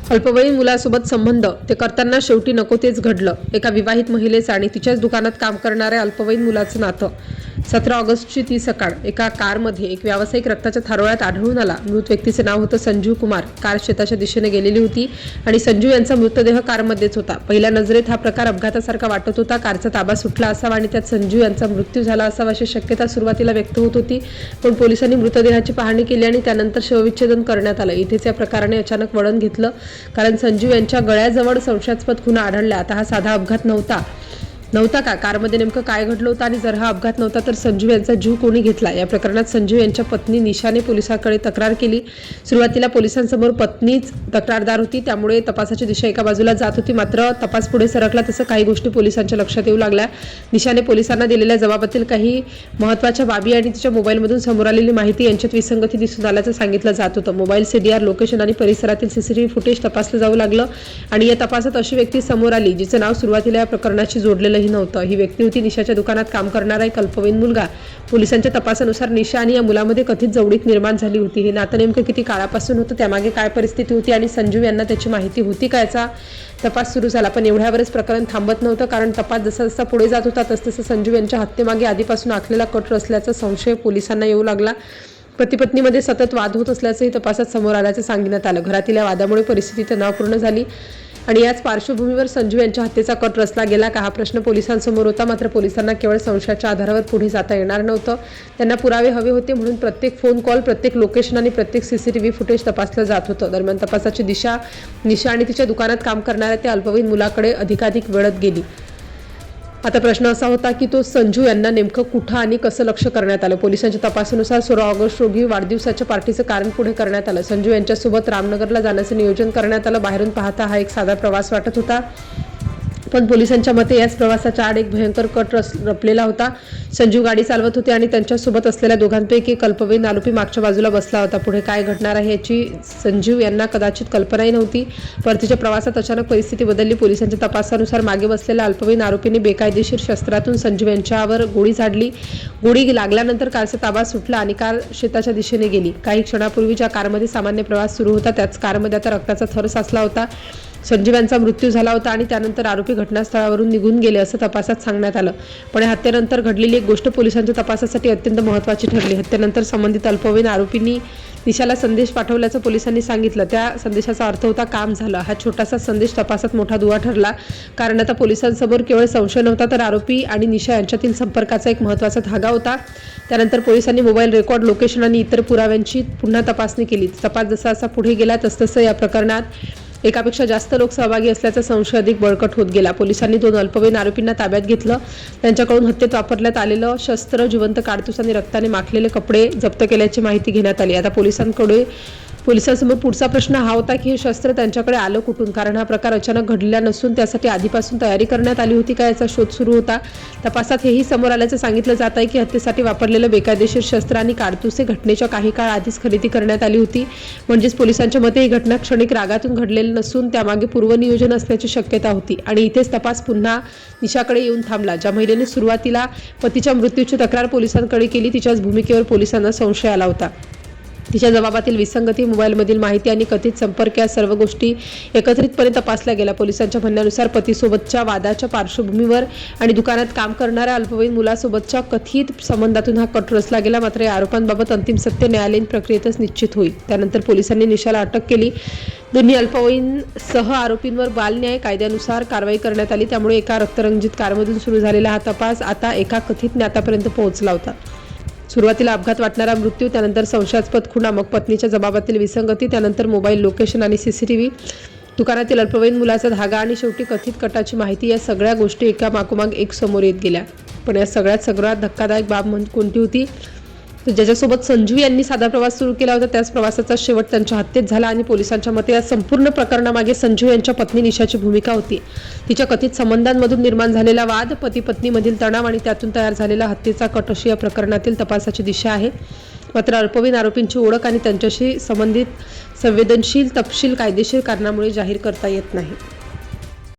अल्पवयीन मुलासोबत संबंध ते करताना शेवटी नको तेच घडलं। एका विवाहित महिलेचं आणि तिच्याच दुकानात काम करणाऱ्या अल्पवयीन मुलाचं नातं। 17 ऑगस्टची ती सकाळ एका कारमध्ये एक व्यावसायिक रक्ताच्या थारोळ्यात आढळून आला। मृत व्यक्तीचे नाव होतं संजीव कुमार। कार शेताच्या दिशेने गेलेली होती आणि संजीव यांचा मृतदेह कारमध्येच होता। पहिल्या नजरेत हा प्रकार अपघातासारखा वाटत होता। कारचा ताबा सुटला असावा आणि त्यात संजीव यांचा मृत्यू झाला असावा अशी शक्यता सुरुवातीला व्यक्त होत होती, पण पोलिसांनी मृतदेहाची पाहणी केली आणि त्यानंतर शवविच्छेदन करण्यात आलं। इथेच या प्रकाराने अचानक वळण घेतलं, कारण संजीव यांच्या गळ्याजवळ संशयास्पद खुणा आढळल्या। आता हा साधा अपघात नव्हता का? कारमध्ये नेमकं काय घडलं होतं आणि जर हा अपघात नव्हता तर संजीव यांचा जीव कोणी घेतला? या प्रकरणात संजीव यांच्या पत्नी निशाने पोलिसांकडे तक्रार केली। सुरुवातीला पोलिसांसमोर पत्नीच तक्रारदार होती, त्यामुळे तपासाची दिशा एका बाजूला जात होती। मात्र तपास पुढे सरकला तसं काही गोष्टी पोलिसांच्या लक्षात येऊ लागल्या। निशाने पोलिसांना दिलेल्या जबाबातील काही महत्त्वाच्या बाबी आणि तिच्या मोबाईलमधून समोर आलेली माहिती यांच्यात विसंगती दिसून आल्याचं सांगितलं जात होतं। मोबाईल CDR लोकेशन आणि परिसरातील CCTV फुटेज तपासलं जाऊ लागलं आणि या तपासात अशी व्यक्ती समोर आली जिचं नाव सुरुवातीला या प्रकरणाशी जोडलेलं नव्हतं। ही व्यक्ती होती निशाच्या दुकानात काम करणारा एक अल्पवयीन मुलगा। पोलिसांच्या तपासानुसार निशा आणि या मुलामध्ये कथित जवळीक निर्माण झाली होती। हे नातं नेमकं किती काळापासून होतं, त्यामागे काय परिस्थिती होती आणि संजीव यांना त्याची माहिती होती का, याचा तपास सुरू झाला। पण एवढ्यावरच प्रकरण थांबत नव्हतं, कारण तपास जसा पुढे जात होता तसतसं संजीव यांच्या हत्येमागे आधीपासून आखलेला कट रचल्याचा संशय पोलिसांना येऊ लागला। पती-पत्नीमध्ये सतत वाद होत असल्याचंही तपासात समोर आल्याचं सांगण्यात आलं। घरातील या वादामुळे परिस्थिती तणावपूर्ण झाली आणि याच पार्श्वभूमीवर संजीव यांच्या हत्येचा कट रचला गेला का, हा प्रश्न पोलिसांसमोर होता। मात्र पोलिसांना केवळ संशयाच्या आधारावर पुढे जाता येणार नव्हतं, त्यांना पुरावे हवे होते। म्हणून प्रत्येक फोन कॉल, प्रत्येक लोकेशन आणि प्रत्येक CCTV फुटेज तपासलं जात होतं। दरम्यान तपासाची दिशा निशा आणि तिच्या दुकानात काम करणाऱ्या त्या अल्पवयीन मुलाकडे अधिकाधिक वळत गेली। आता प्रश्न असा होता की तो संजू यांना नेमकं कुठं आणि कसं लक्ष करण्यात आलं। पोलिसांच्या तपासानुसार 16 ऑगस्ट रोजी वाढदिवसाच्या पार्टीचं कारण पुढे करण्यात आलं। संजू यांच्यासोबत रामनगरला जाण्याचं नियोजन करण्यात आलं। बाहेरून पाहता हा एक साधा प्रवास वाटत होता, पण पोलिसांच्या मते याच प्रवासाच्या आड एक भयंकर कट रचलेला होता। संजीव गाडी चालवत होते आणि त्यांच्यासोबत असलेल्या दोघांपैकी एक अल्पवयीन आरोपी मागच्या बाजूला बसला होता। पुढे काय घडणार आहे याची संजीव यांना कदाचित कल्पनाही नव्हती। परतीच्या प्रवासात अचानक परिस्थिती बदलली। पोलिसांच्या तपासानुसार मागे बसलेल्या अल्पवयीन आरोपीने बेकायदेशीर शस्त्रातून संजीव यांच्यावर गोळी झाडली। गोळी लागल्यानंतर कारचा ताबा सुटला आणि कार शेताच्या दिशेने गेली। काही क्षणापूर्वी ज्या कारमध्ये सामान्य प्रवास सुरू होता त्याच कारमध्ये आता रक्ताचा थर साचला होता। संजीव यांचा मृत्यू झाला होता आणि त्यानंतर आरोपी घटनास्थळावरून निघून गेले असं तपासात सांगण्यात आलं। पण हत्येनंतर घडलेली एक गोष्ट पोलिसांच्या तपासासाठी अत्यंत महत्त्वाची ठरली। हत्येनंतर संबंधित अल्पवयीन आरोपींनी निशाला संदेश पाठवल्याचं पोलिसांनी सांगितलं। त्या संदेशाचा अर्थ होता काम झालं। हा छोटासा संदेश तपासात मोठा दुवा ठरला, कारण आता पोलिसांसमोर केवळ संशय नव्हता तर आरोपी आणि निशा यांच्यातील संपर्काचा एक महत्त्वाचा धागा होता। त्यानंतर पोलिसांनी मोबाईल रेकॉर्ड, लोकेशन आणि इतर पुराव्यांची पुन्हा तपासणी केली। तपास जसा पुढे गेला तसतसं या प्रकरणात एकापेक्षा जास्त लोक सहभागी असल्याचा संशय अधिक बळकट होत गेला। पोलिसांनी 2 अल्पवयीन आरोपींना ताब्यात घेतलं। त्यांच्याकडून हत्येत वापरण्यात आलेलं शस्त्र, जिवंत काडतूस आणि रक्ताने माखलेले कपडे जप्त केल्याची माहिती घेण्यात आली। आता पोलिसांसमोर पुढचा प्रश्न हा होता की हे शस्त्र त्यांच्याकडे आलं कुठून, कारण हा प्रकार अचानक घडलेला नसून त्यासाठी आधीपासून तयारी करण्यात आली होती का, याचा शोध सुरू होता। तपासात हेही समोर आल्याचं सांगितलं जात आहे की हत्येसाठी वापरलेलं बेकायदेशीर शस्त्र आणि काडतुसे घटनेच्या काही काळ आधीच खरेदी करण्यात आली होती। म्हणजेच पोलिसांच्या मते ही घटना क्षणिक रागातून घडलेली नसून त्यामागे पूर्वनियोजन असण्याची शक्यता होती। आणि इथेच तपास पुन्हा निशाकडे येऊन थांबला। ज्या महिलेने सुरुवातीला पतीच्या मृत्यूची तक्रार पोलिसांकडे केली तिच्याच भूमिकेवर पोलिसांना संशय आला होता। तिच्या जबाबातील विसंगती, मोबाईलमधील माहिती आणि कथित संपर्क या सर्व गोष्टी एकत्रितपणे तपासल्या गेल्या। पोलिसांच्या म्हणण्यानुसार पतीसोबतच्या वादाच्या पार्श्वभूमीवर आणि दुकानात काम करणाऱ्या अल्पवयीन मुलासोबतच्या कथित संबंधातून हा कट रचला गेला। मात्र या आरोपांबाबत अंतिम सत्य न्यायालयीन प्रक्रियेतच निश्चित होईल। त्यानंतर पोलिसांनी निशाला अटक केली। दोन्ही अल्पवयीन सह आरोपींवर बालन्याय कायद्यानुसार कारवाई करण्यात आली। त्यामुळे एका रक्तरंजित कारमधून सुरू झालेला हा तपास आता एका कथित ज्ञातापर्यंत पोहोचला होता। सुरुवातीला अपघात वाटणारा मृत्यू, त्यानंतर संशयास्पद खुणा, मग पत्नीच्या जबाबातील विसंगती, त्यानंतर मोबाईल लोकेशन आणि CCTV, दुकानातील अल्पवयीन मुलाचा धागा आणि शेवटी कथित कटाची माहिती, या सगळ्या गोष्टी एका मागोमाग एक समोर येत गेल्या। पण या सगळ्यात धक्कादायक बाब कोणती होती, तर ज्याच्यासोबत संजू यांनी साधा प्रवास सुरू केला होता त्याच प्रवासाचा शेवट त्यांच्या हत्येत झाला। आणि पोलिसांच्या मते या संपूर्ण प्रकरणामागे संजू यांच्या पत्नी निशाची भूमिका होती। तिच्या कथित संबंधांमधून निर्माण झालेला वाद, पती-पत्नीमधील तणाव आणि त्यातून तयार झालेला हत्येचा कट अशी या प्रकरणातील तपासाची दिशा आहे। मात्र अल्पवयीन आरोपींची ओळख आणि त्यांच्याशी संबंधित संवेदनशील तपशील कायदेशीर कारणामुळे जाहीर करता येत नाही।